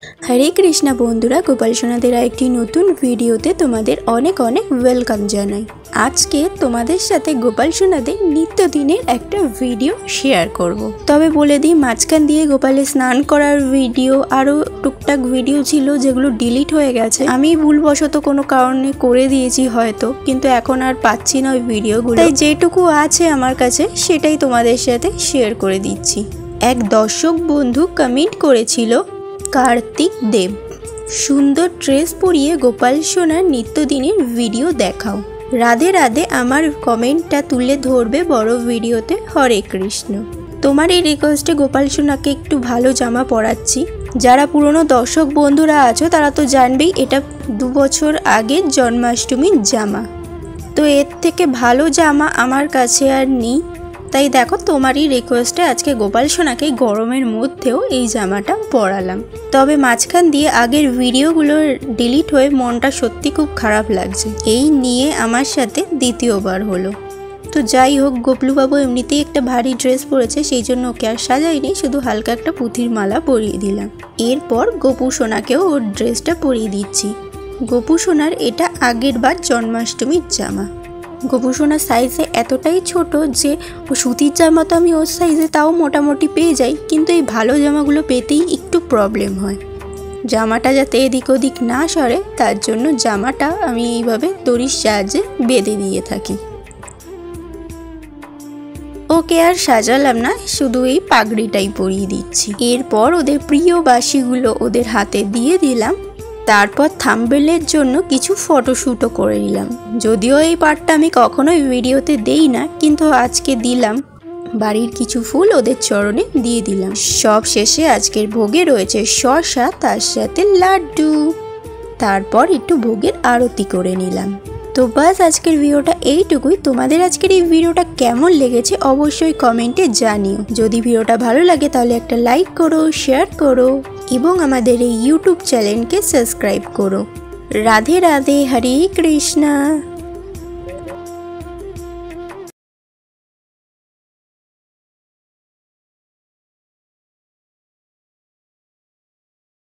हरे कृष्णा बंधुरा गोपाल सोनादेर एकटी नतून भिडियोते तोमादेर अनेक अनेक वेलकाम जानाई। आज के तोमादेर साथे गोपाल सोनादेर नित्यदिनेर एकटा भिडियो शेयर करब। तबे बोले दी माझखान दिए गोपालेर स्नान करार भिडियो आरो टुकटाक भिडियो छिलो जेगुलो डिलीट हये गेछे। आमी भूलबशत कोनो कारणे करे दिएछि हयतो, किन्तु एखन आर पाচ্ছি ना ओई भिडियोगुलो, ताई जेटुकु आछे आमार काछे सेटाई तोमादेर साथे शेयर करे दिচ্ছি। एक दर्शक बंधु कमेंट करेछिलो कार्तिक देव सुंदर ड्रेस परिए गोपाल सोनार नित्यदिनेर भिडियो देखाओ। राधे राधे आमार कमेंटटा तुले धरबे बड़ भिडियोते। हरे कृष्ण। तोमार এই রিকোয়েস্টে গোপাল সোনাকে একটু ভালো জামা পরাচ্ছি। যারা পুরনো দর্শক বন্ধুরা আছো তারা তো জানবেই এটা 2 বছর আগের জন্মাষ্টমীর জামা। তো এর থেকে ভালো জামা আমার কাছে আর নেই, তাই দেখো তোমারই রিকোয়েস্টে আজকে গোপাল সোনাকে গরমের মধ্যেও এই জামাটা পরালাম। তবে মাঝখান দিয়ে আগের ভিডিওগুলো ডিলিট হয়ে মনটা সত্যি খুব খারাপ লাগছে। এই নিয়ে আমার সাথে দ্বিতীয়বার হলো। তো যাই হোক, গোপলু বাবু এমনিতেই একটা ভারী ড্রেস পরেছে, সেই জন্য ওকে আর সাজাইনি, শুধু হালকা একটা পুঁথির মালা পরিয়ে দিলাম। এরপর গোপু সোনাকেও ওর ড্রেসটা পরিয়ে দিচ্ছি। গোপু সোনার এটা আগের বার জন্মাষ্টমীর জামা। গোপু সোনার সাইজে এতটাই ছোট যে সুতির জামা তো আমি ওর সাইজে তাও মোটামুটি পেয়ে যাই, কিন্তু এই ভালো জামাগুলো পেতেই একটু প্রবলেম হয়। জামাটা যাতে এদিক ওদিক না সরে তার জন্য জামাটা আমি এইভাবে দড়ির সাহায্যে বেঁধে দিয়ে থাকি। ওকে আর সাজালাম না, শুধু এই পাগড়িটাই পরিয়ে দিচ্ছি। এরপর ওদের প্রিয় বাসিগুলো ওদের হাতে দিয়ে দিলাম। তারপর থাম্বনেলের জন্য কিছু ফটোশ্যুটও করে নিলাম। যদিও এই পার্টটা আমি কখনোই ভিডিওতে দেই না, কিন্তু আজকে দিলাম। বাড়ির কিছু ফুল ওদের চরণে দিয়ে দিলাম। সব শেষে আজকের ভোগে রয়েছে শসা, তার সাথে লাড্ডু। তারপর একটু ভোগের আরতি করে নিলাম। তো বাস আজকের ভিডিওটা এইটুকুই। তোমাদের আজকের এই ভিডিওটা কেমন লেগেছে অবশ্যই কমেন্টে জানিও। যদি ভিডিওটা ভালো লাগে তাহলে একটা লাইক করো, শেয়ার করো এবং আমাদের এই ইউটিউব চ্যানেলকে সাবস্ক্রাইব করো। রাধে রাধে, হরে কৃষ্ণা।